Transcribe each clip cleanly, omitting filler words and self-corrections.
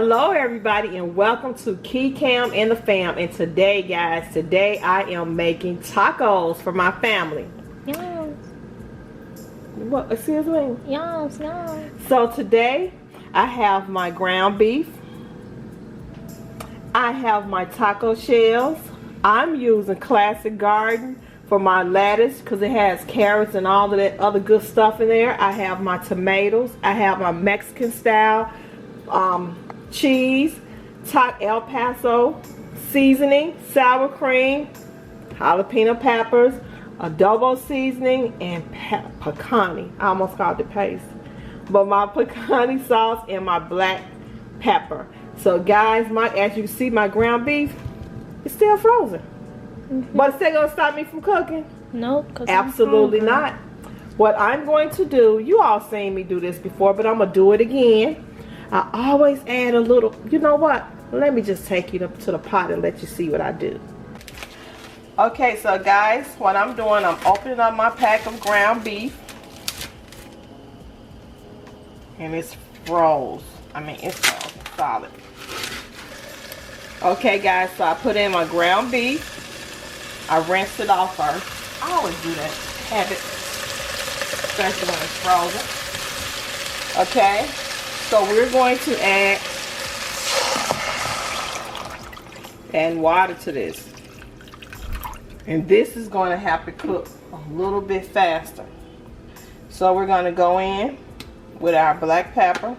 Hello everybody and welcome to Cam and the fam. And today guys, I am making tacos for my family. Yes. What, excuse me? Yes, yes. So today I have my ground beef. I have my taco shells. I'm using Classic Garden for my lettuce because it has carrots and all of that other good stuff in there. I have my tomatoes. I have my Mexican style cheese, El Paso seasoning, sour cream, jalapeno peppers, adobo seasoning, and picante. I almost called it paste. But my picante sauce and my black pepper. So guys, as you can see, my ground beef is still frozen. But it's still gonna stop me from cooking? Nope. Absolutely not. What I'm going to do, you all seen me do this before, but I'm gonna do it again. I always add a little, you know what? Let me just take you to the pot and let you see what I do. Okay, so guys, what I'm doing, I'm opening up my pack of ground beef. And it's froze. It's frozen, solid. Okay guys, so I put in my ground beef. I rinsed it off first. I always do that. Have it, especially when it's frozen. Okay, so we're going to add water to this. And this is going to have to cook a little bit faster. So we're going to go in with our black pepper.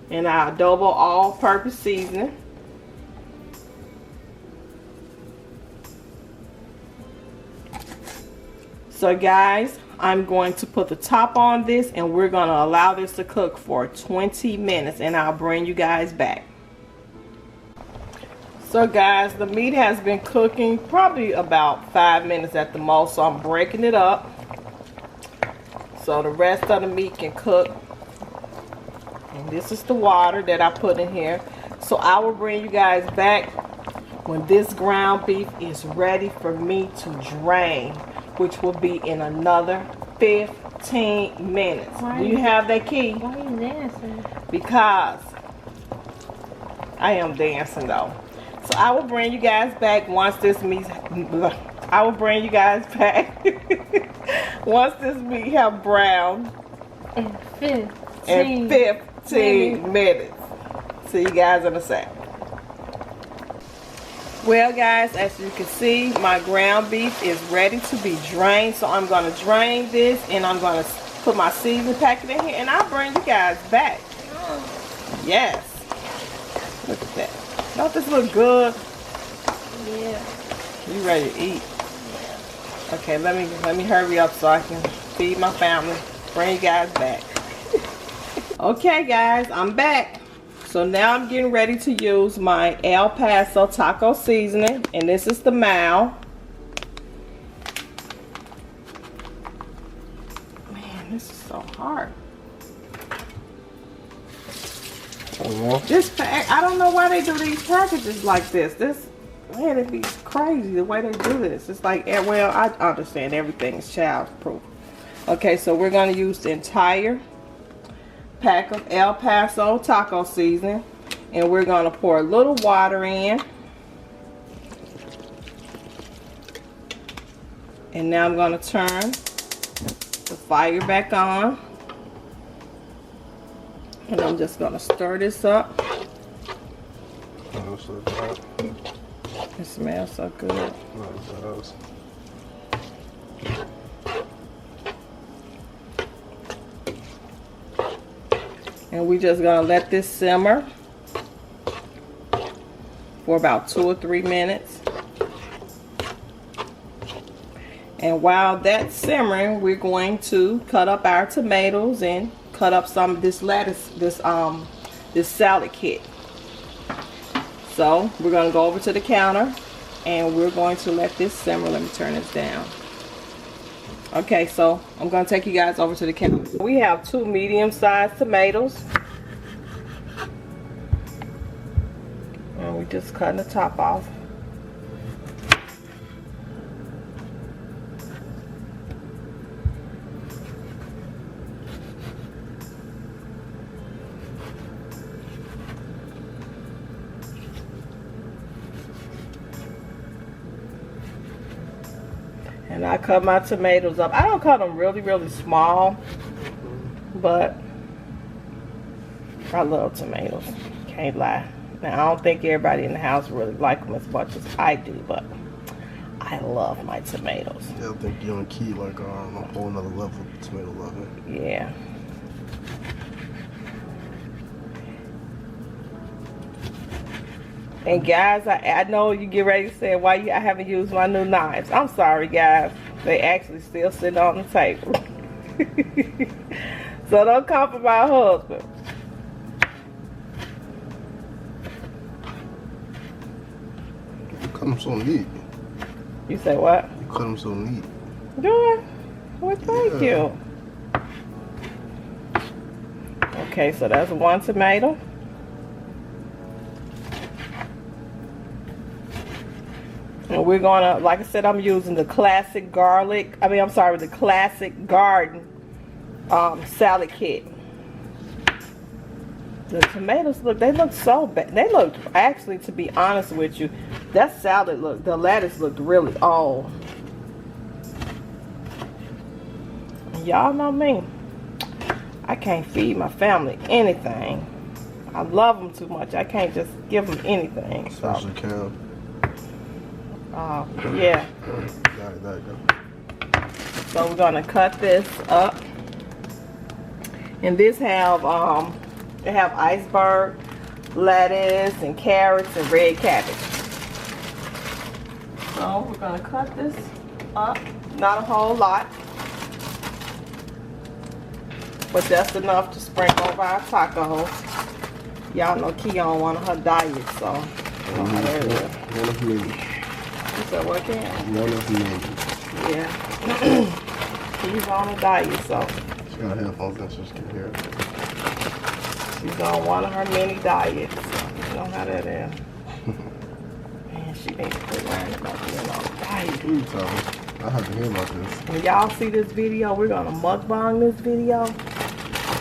And our adobo all-purpose seasoning. So guys, I'm going to put the top on this and we're going to allow this to cook for 20 minutes and I'll bring you guys back. So guys, the meat has been cooking probably about 5 minutes at the most, so I'm breaking it up so the rest of the meat can cook. And this is the water that I put in here. So I will bring you guys back when this ground beef is ready for me to drain, which will be in another 15 minutes. Do you have that key? Why are you dancing? Because I am dancing though. So I will bring you guys back once this meat, I will bring you guys back once this meat have browned In 15 minutes. See you guys in a sec. Well guys, as you can see, my ground beef is ready to be drained. So I'm going to drain this and I'm going to put my seasoning packet in here and I'll bring you guys back. Yes. Look at that. Don't this look good? Yeah. You ready to eat? Yeah. Okay, let me hurry up so I can feed my family. Bring you guys back. Okay guys, I'm back. So now I'm getting ready to use my El Paso taco seasoning, and this is the mild. Man, this is so hard. This pack, I don't know why they do these packages like this. Man, it'd be crazy the way they do this. It's like, well, I understand everything is child-proof. Okay, so we're going to use the entire pack of El Paso taco seasoning, and we're going to pour a little water in. And now I'm going to turn the fire back on. And I'm just going to stir this up. It smells so good. And we're just going to let this simmer for about 2 or 3 minutes. And while that's simmering, we're going to cut up our tomatoes and cut up some of this lettuce, this salad kit. So we're going to go over to the counter and we're going to let this simmer. Let me turn this down. Okay, so I'm going to take you guys over to the counter. We have 2 medium-sized tomatoes. And we're just cutting the top off. I cut my tomatoes up. I don't cut them really, really small, but I love tomatoes. Can't lie. Now, I don't think everybody in the house really like them as much as I do, but I love my tomatoes. Yeah, I think you and Key like are on a whole nother level of tomato loving. Yeah. And guys, I know you get ready to say why I haven't used my new knives. I'm sorry, guys. They actually still sitting on the table. So don't come for my husband. You cut them so neat. You say what? You cut them so neat. Good. Well, thank you. Okay, so that's one tomato. And we're gonna, like I said, I'm using the classic garlic. The classic garden salad kit. The tomatoes they look so bad. They look, actually, to be honest with you, that salad the lettuce looked really old. Y'all know me. I can't feed my family anything. I love them too much. I can't just give them anything. Especially Cam. Yeah. Got it. So we're gonna cut this up, and this they have iceberg lettuce and carrots and red cabbage. So we're gonna cut this up, not a whole lot, but just enough to sprinkle over our tacos. Y'all know Key on one of her diets, so you know how that is. One of me. You said what, Cam? One of me. Yeah. She's on a diet, so. She got headphones and so she can hear it. She's on one of her mini diets, so you know how that is. Man, she needs to quit learning about being on a diet. What are you talking? I have to hear about this. When y'all see this video, we're gonna mukbang this video.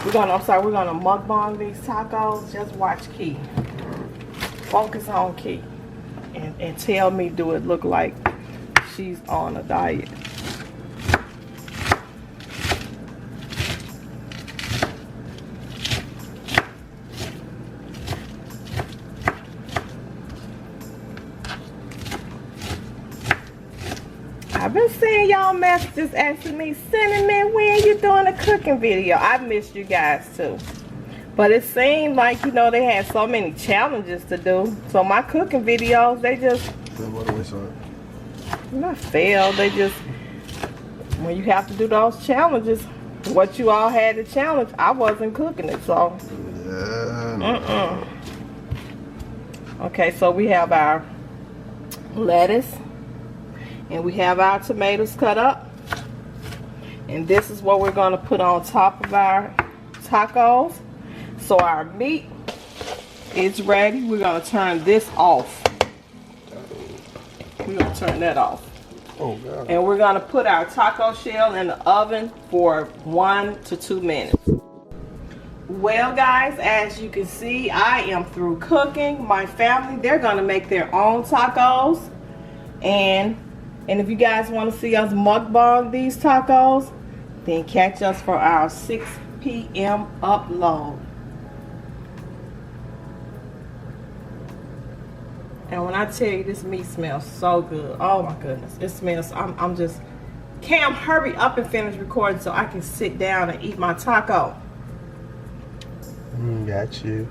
We're gonna mukbang these tacos. Just watch Key. Focus on Key. And tell me, do it look like she's on a diet? I've been seeing y'all messages asking me, Cinnamon, when you doing a cooking video? I missed you guys too. But it seemed like, they had so many challenges to do. So my cooking videos, they just not fail. They just, when you have to do those challenges, what you all had to challenge, I wasn't cooking it, so. Yeah. Okay, so we have our lettuce. And we have our tomatoes cut up. And this is what we're going to put on top of our tacos. So our meat is ready. We're going to turn this off. We're going to turn that off. Oh, God. And we're going to put our taco shell in the oven for 1 to 2 minutes. Well, guys, as you can see, I am through cooking. My family, they're going to make their own tacos. And if you guys want to see us mukbang these tacos, then catch us for our 6 p.m. upload. And when I tell you, this meat smells so good. Oh my goodness. It smells, I'm just, Cam, hurry up and finish recording so I can sit down and eat my taco. Got you.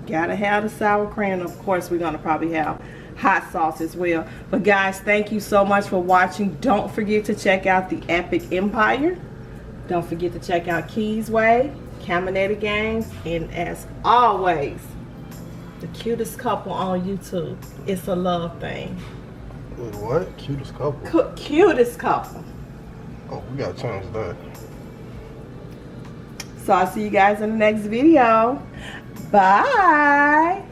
Gotta have the sour cream. Of course, we're gonna probably have hot sauce as well. But guys, thank you so much for watching. Don't forget to check out the Epic Empire. Don't forget to check out KEE'S Way, Kaminator Gamez, and as always, the cutest couple on YouTube. It's a love thing. Wait, what? Cutest couple? Cutest couple. Oh, we gotta change that. So I'll see you guys in the next video. Bye.